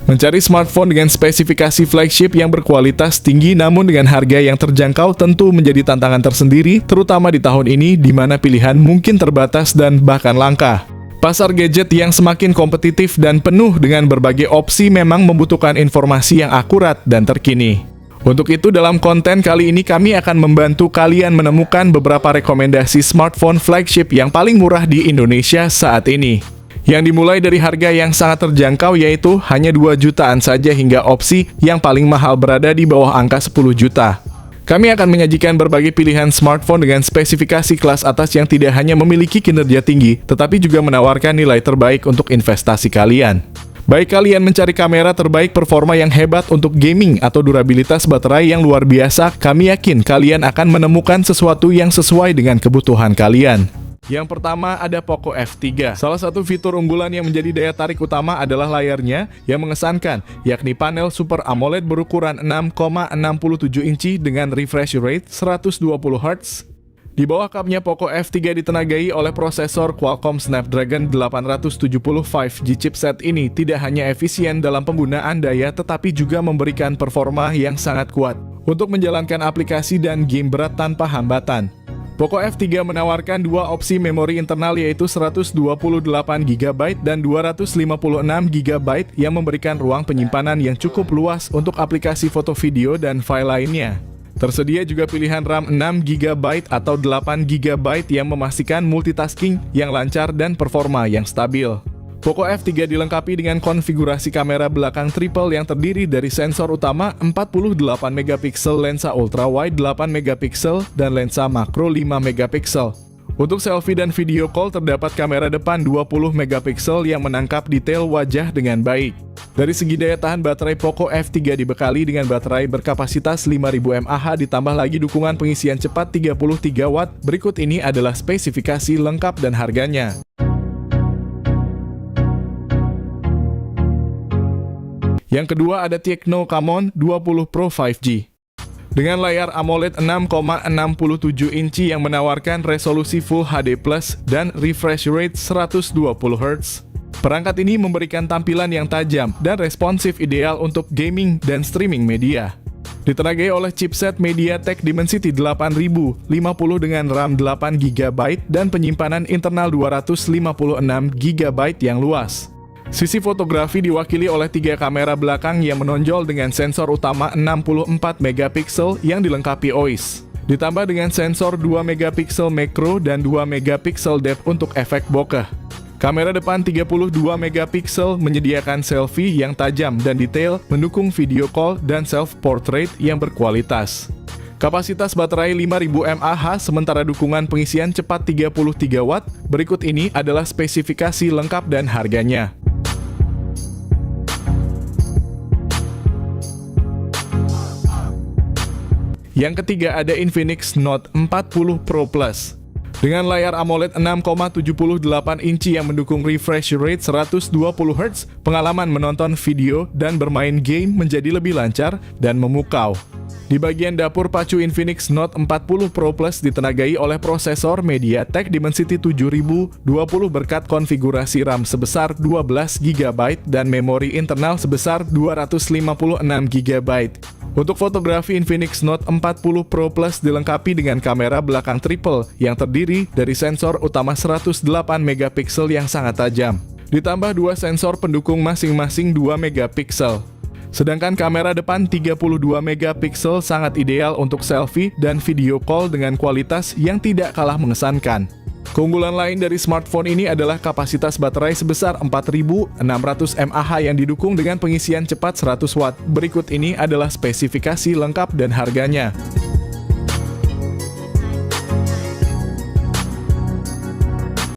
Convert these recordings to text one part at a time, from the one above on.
Mencari smartphone dengan spesifikasi flagship yang berkualitas tinggi namun dengan harga yang terjangkau tentu menjadi tantangan tersendiri, terutama di tahun ini di mana pilihan mungkin terbatas dan bahkan langka. Pasar gadget yang semakin kompetitif dan penuh dengan berbagai opsi memang membutuhkan informasi yang akurat dan terkini. Untuk itu dalam konten kali ini kami akan membantu kalian menemukan beberapa rekomendasi smartphone flagship yang paling murah di Indonesia saat ini. Yang dimulai dari harga yang sangat terjangkau yaitu hanya 2 jutaan saja hingga opsi yang paling mahal berada di bawah angka 10 juta. Kami akan menyajikan berbagai pilihan smartphone dengan spesifikasi kelas atas yang tidak hanya memiliki kinerja tinggi, tetapi juga menawarkan nilai terbaik untuk investasi kalian. Baik kalian mencari kamera terbaik, performa yang hebat untuk gaming, atau durabilitas baterai yang luar biasa, kami yakin kalian akan menemukan sesuatu yang sesuai dengan kebutuhan kalian. Yang pertama ada Poco F3. Salah satu fitur unggulan yang menjadi daya tarik utama adalah layarnya yang mengesankan, yakni panel Super AMOLED berukuran 6,67 inci dengan refresh rate 120Hz. Di bawah kapnya Poco F3 ditenagai oleh prosesor Qualcomm Snapdragon 875 5G. Chipset ini tidak hanya efisien dalam penggunaan daya tetapi juga memberikan performa yang sangat kuat untuk menjalankan aplikasi dan game berat tanpa hambatan. Poco F3 menawarkan dua opsi memori internal yaitu 128GB dan 256GB yang memberikan ruang penyimpanan yang cukup luas untuk aplikasi foto, video, dan file lainnya. Tersedia juga pilihan RAM 6GB atau 8GB yang memastikan multitasking yang lancar dan performa yang stabil. Poco F3 dilengkapi dengan konfigurasi kamera belakang triple yang terdiri dari sensor utama 48MP, lensa ultrawide 8MP, dan lensa makro 5MP. Untuk selfie dan video call terdapat kamera depan 20MP yang menangkap detail wajah dengan baik. Dari segi daya tahan baterai, Poco F3 dibekali dengan baterai berkapasitas 5000 mAh ditambah lagi dukungan pengisian cepat 33W. Berikut ini adalah spesifikasi lengkap dan harganya. Yang kedua ada Tecno Camon 20 Pro 5G. Dengan layar AMOLED 6,67 inci yang menawarkan resolusi Full HD Plus dan refresh rate 120Hz. Perangkat ini memberikan tampilan yang tajam dan responsif ideal untuk gaming dan streaming media. Ditenagai oleh chipset MediaTek Dimensity 8050 dengan RAM 8GB dan penyimpanan internal 256GB yang luas. Sisi fotografi diwakili oleh 3 kamera belakang yang menonjol dengan sensor utama 64MP yang dilengkapi OIS. Ditambah dengan sensor 2MP makro dan 2MP depth untuk efek bokeh. Kamera depan 32MP menyediakan selfie yang tajam dan detail, mendukung video call dan self-portrait yang berkualitas. Kapasitas baterai 5000 mAh sementara dukungan pengisian cepat 33W. Berikut ini adalah spesifikasi lengkap dan harganya. Yang ketiga ada Infinix Note 40 Pro Plus. Dengan layar AMOLED 6,78 inci yang mendukung refresh rate 120Hz, pengalaman menonton video dan bermain game menjadi lebih lancar dan memukau. Di bagian dapur pacu, Infinix Note 40 Pro Plus ditenagai oleh prosesor MediaTek Dimensity 7020 berkat konfigurasi RAM sebesar 12GB dan memori internal sebesar 256GB. Untuk fotografi, Infinix Note 40 Pro Plus dilengkapi dengan kamera belakang triple yang terdiri dari sensor utama 108MP yang sangat tajam, ditambah 2 sensor pendukung masing-masing 2MP. Sedangkan kamera depan 32MP sangat ideal untuk selfie dan video call dengan kualitas yang tidak kalah mengesankan. Keunggulan lain dari smartphone ini adalah kapasitas baterai sebesar 4600 mAh yang didukung dengan pengisian cepat 100W. Berikut ini adalah spesifikasi lengkap dan harganya.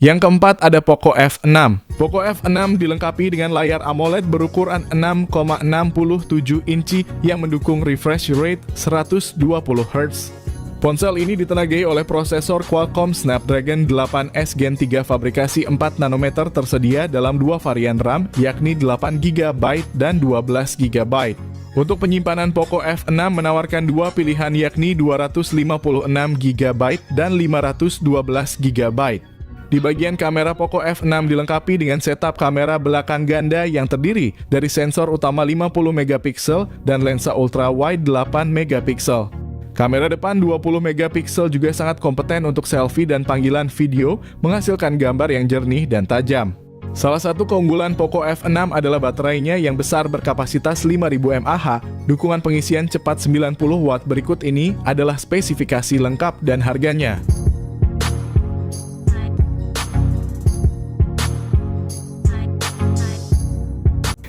Yang keempat ada Poco F6. Poco F6 dilengkapi dengan layar AMOLED berukuran 6,67 inci yang mendukung refresh rate 120Hz. Ponsel ini ditenagai oleh prosesor Qualcomm Snapdragon 8S Gen 3 fabrikasi 4nm tersedia dalam 2 varian RAM, yakni 8GB dan 12GB. Untuk penyimpanan, Poco F6 menawarkan 2 pilihan yakni 256GB dan 512GB. Di bagian kamera, Poco F6 dilengkapi dengan setup kamera belakang ganda yang terdiri dari sensor utama 50 megapiksel dan lensa ultra wide 8 megapiksel. Kamera depan 20 megapiksel juga sangat kompeten untuk selfie dan panggilan video, menghasilkan gambar yang jernih dan tajam. Salah satu keunggulan Poco F6 adalah baterainya yang besar berkapasitas 5000 mAh. Dukungan pengisian cepat 90 watt. Berikut ini adalah spesifikasi lengkap dan harganya.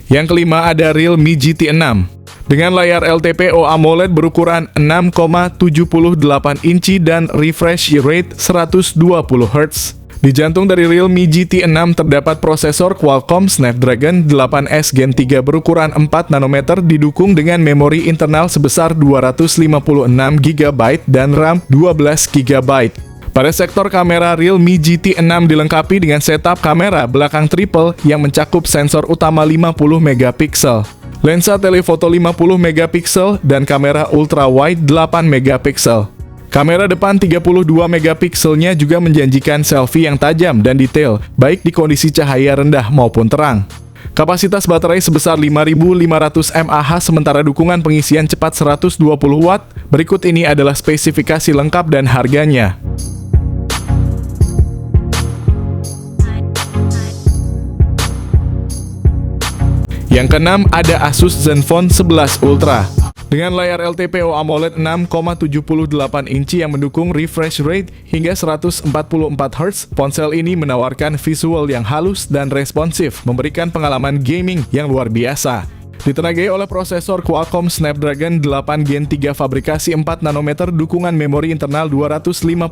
Yang kelima ada Realme GT 6. Dengan layar LTPO AMOLED berukuran 6,78 inci dan refresh rate 120 Hz. Di jantung dari Realme GT 6 terdapat prosesor Qualcomm Snapdragon 8S Gen 3 berukuran 4 nanometer didukung dengan memori internal sebesar 256 GB dan RAM 12 GB. Pada sektor kamera, Realme GT 6 dilengkapi dengan setup kamera belakang triple yang mencakup sensor utama 50 megapiksel, lensa telefoto 50 megapiksel, dan kamera ultra wide 8 megapiksel. Kamera depan 32 megapikselnya juga menjanjikan selfie yang tajam dan detail, baik di kondisi cahaya rendah maupun terang. Kapasitas baterai sebesar 5500 mAh sementara dukungan pengisian cepat 120 watt. Berikut ini adalah spesifikasi lengkap dan harganya. Yang keenam ada Asus Zenfone 11 Ultra. Dengan layar LTPO AMOLED 6,78 inci yang mendukung refresh rate hingga 144 Hz, ponsel ini menawarkan visual yang halus dan responsif, memberikan pengalaman gaming yang luar biasa. Ditenagai oleh prosesor Qualcomm Snapdragon 8 Gen 3 fabrikasi 4 nanometer, dukungan memori internal 256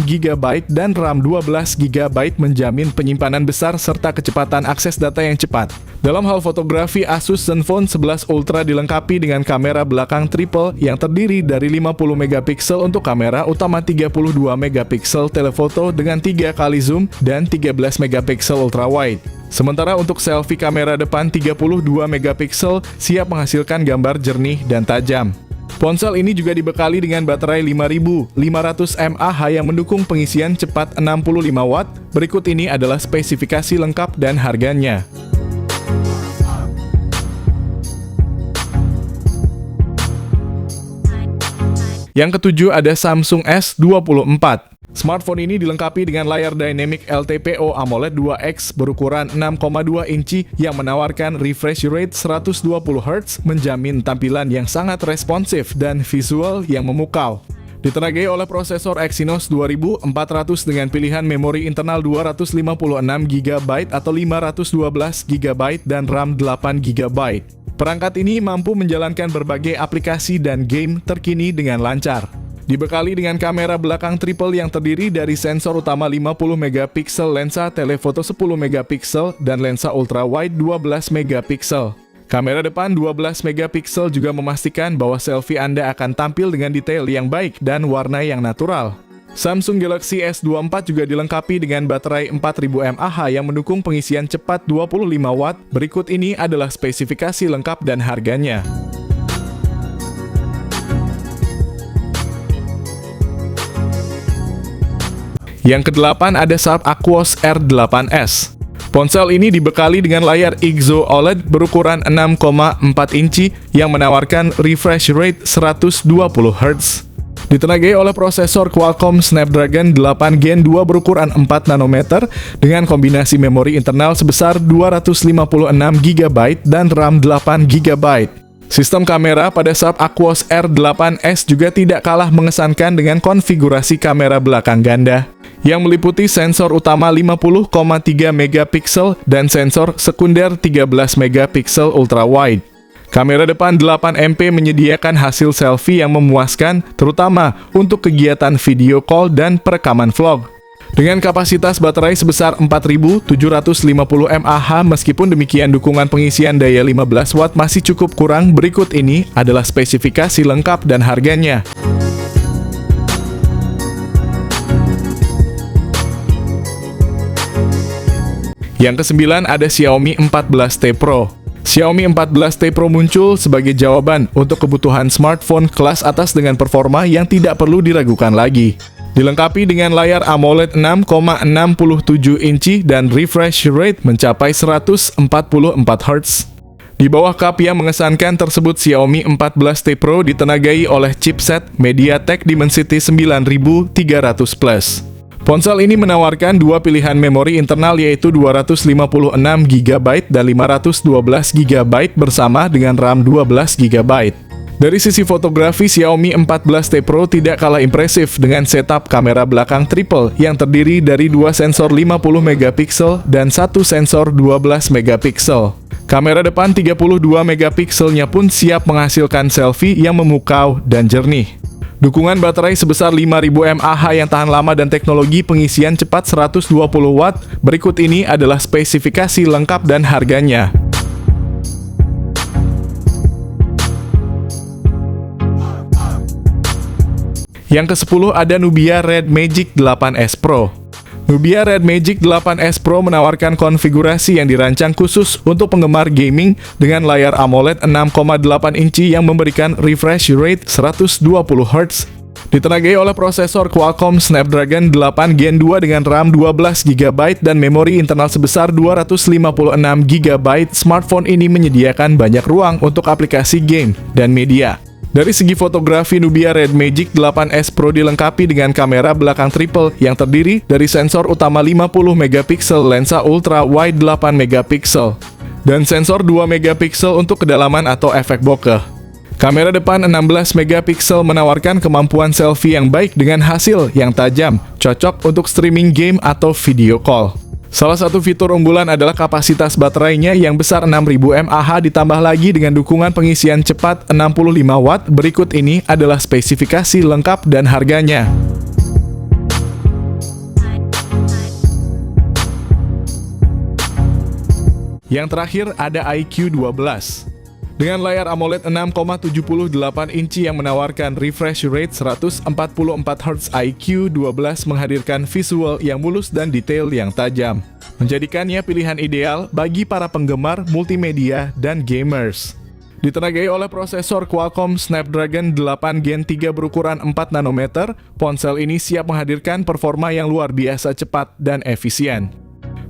GB dan RAM 12 GB menjamin penyimpanan besar serta kecepatan akses data yang cepat. Dalam hal fotografi, Asus Zenfone 11 Ultra dilengkapi dengan kamera belakang triple yang terdiri dari 50 megapiksel untuk kamera utama, 32 megapiksel telefoto dengan 3 kali zoom, dan 13 megapiksel ultra wide. Sementara untuk selfie, kamera depan 32 megapiksel siap menghasilkan gambar jernih dan tajam. Ponsel ini juga dibekali dengan baterai 5500 mAh yang mendukung pengisian cepat 65 watt. Berikut ini adalah spesifikasi lengkap dan harganya. Yang ketujuh ada Samsung S24. Smartphone ini dilengkapi dengan layar Dynamic LTPO AMOLED 2X berukuran 6,2 inci yang menawarkan refresh rate 120 Hz, menjamin tampilan yang sangat responsif dan visual yang memukau. Ditenagai oleh prosesor Exynos 2400 dengan pilihan memori internal 256 GB atau 512 GB dan RAM 8 GB. Perangkat ini mampu menjalankan berbagai aplikasi dan game terkini dengan lancar. Dibekali dengan kamera belakang triple yang terdiri dari sensor utama 50 megapiksel, lensa telefoto 10 megapiksel, dan lensa ultra wide 12 megapiksel. Kamera depan 12 megapiksel juga memastikan bahwa selfie Anda akan tampil dengan detail yang baik dan warna yang natural. Samsung Galaxy S24 juga dilengkapi dengan baterai 4000 mAh yang mendukung pengisian cepat 25 watt. Berikut ini adalah spesifikasi lengkap dan harganya. Yang kedelapan ada Sharp Aquos R8s. Ponsel ini dibekali dengan layar Exo OLED berukuran 6,4 inci yang menawarkan refresh rate 120 Hz. Ditenagai oleh prosesor Qualcomm Snapdragon 8 Gen 2 berukuran 4 nanometer dengan kombinasi memori internal sebesar 256 GB dan RAM 8 GB. Sistem kamera pada Sharp Aquos R8s juga tidak kalah mengesankan dengan konfigurasi kamera belakang ganda yang meliputi sensor utama 50,3 megapiksel dan sensor sekunder 13 megapiksel ultra wide. Kamera depan 8 MP menyediakan hasil selfie yang memuaskan, terutama untuk kegiatan video call dan perekaman vlog. Dengan kapasitas baterai sebesar 4750 mAh, meskipun demikian dukungan pengisian daya 15 watt masih cukup kurang. Berikut ini adalah spesifikasi lengkap dan harganya. Yang kesembilan ada Xiaomi 14T Pro. Xiaomi 14T Pro muncul sebagai jawaban untuk kebutuhan smartphone kelas atas dengan performa yang tidak perlu diragukan lagi. Dilengkapi dengan layar AMOLED 6,67 inci dan refresh rate mencapai 144 Hz. Di bawah kap yang mengesankan tersebut, Xiaomi 14T Pro ditenagai oleh chipset MediaTek Dimensity 9300 Plus. Ponsel ini menawarkan dua pilihan memori internal, yaitu 256GB dan 512GB bersama dengan RAM 12GB. Dari sisi fotografi, Xiaomi 14T Pro tidak kalah impresif dengan setup kamera belakang triple yang terdiri dari dua sensor 50MP dan satu sensor 12MP. Kamera depan 32MP-nya pun siap menghasilkan selfie yang memukau dan jernih. Dukungan baterai sebesar 5000 mAh yang tahan lama dan teknologi pengisian cepat 120W. Berikut ini adalah spesifikasi lengkap dan harganya. Yang ke-10 ada Nubia Red Magic 8S Pro. Nubia Red Magic 8S Pro menawarkan konfigurasi yang dirancang khusus untuk penggemar gaming dengan layar AMOLED 6,8 inci yang memberikan refresh rate 120Hz. Ditenagai oleh prosesor Qualcomm Snapdragon 8 Gen 2 dengan RAM 12GB dan memori internal sebesar 256GB, smartphone ini menyediakan banyak ruang untuk aplikasi game dan media. Dari segi fotografi, Nubia Red Magic 8S Pro dilengkapi dengan kamera belakang triple yang terdiri dari sensor utama 50MP, lensa ultra wide 8MP, dan sensor 2MP untuk kedalaman atau efek bokeh. Kamera depan 16MP menawarkan kemampuan selfie yang baik dengan hasil yang tajam, cocok untuk streaming game atau video call. Salah satu fitur unggulan adalah kapasitas baterainya yang besar 6000 mAh ditambah lagi dengan dukungan pengisian cepat 65W. Berikut ini adalah spesifikasi lengkap dan harganya. Yang terakhir ada iQOO 12. Dengan layar AMOLED 6,78 inci yang menawarkan refresh rate 144Hz, iQOO 12 menghadirkan visual yang mulus dan detail yang tajam, menjadikannya pilihan ideal bagi para penggemar multimedia dan gamers. Ditenagai oleh prosesor Qualcomm Snapdragon 8 Gen 3 berukuran 4 nanometer, ponsel ini siap menghadirkan performa yang luar biasa cepat dan efisien.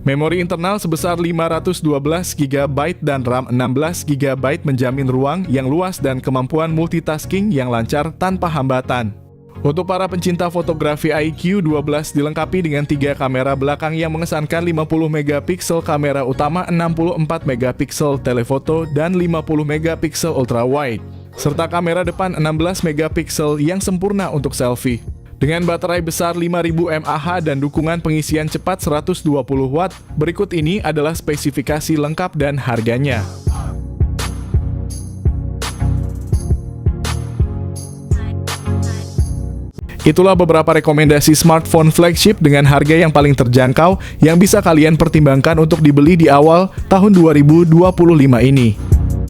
Memori internal sebesar 512GB dan RAM 16GB menjamin ruang yang luas dan kemampuan multitasking yang lancar tanpa hambatan. Untuk para pencinta fotografi, iQOO 12 dilengkapi dengan 3 kamera belakang yang mengesankan 50MP kamera utama, 64MP telefoto, dan 50MP ultra wide, serta kamera depan 16MP yang sempurna untuk selfie. Dengan baterai besar 5000 mAh dan dukungan pengisian cepat 120W, berikut ini adalah spesifikasi lengkap dan harganya. Itulah beberapa rekomendasi smartphone flagship dengan harga yang paling terjangkau yang bisa kalian pertimbangkan untuk dibeli di awal tahun 2025 ini.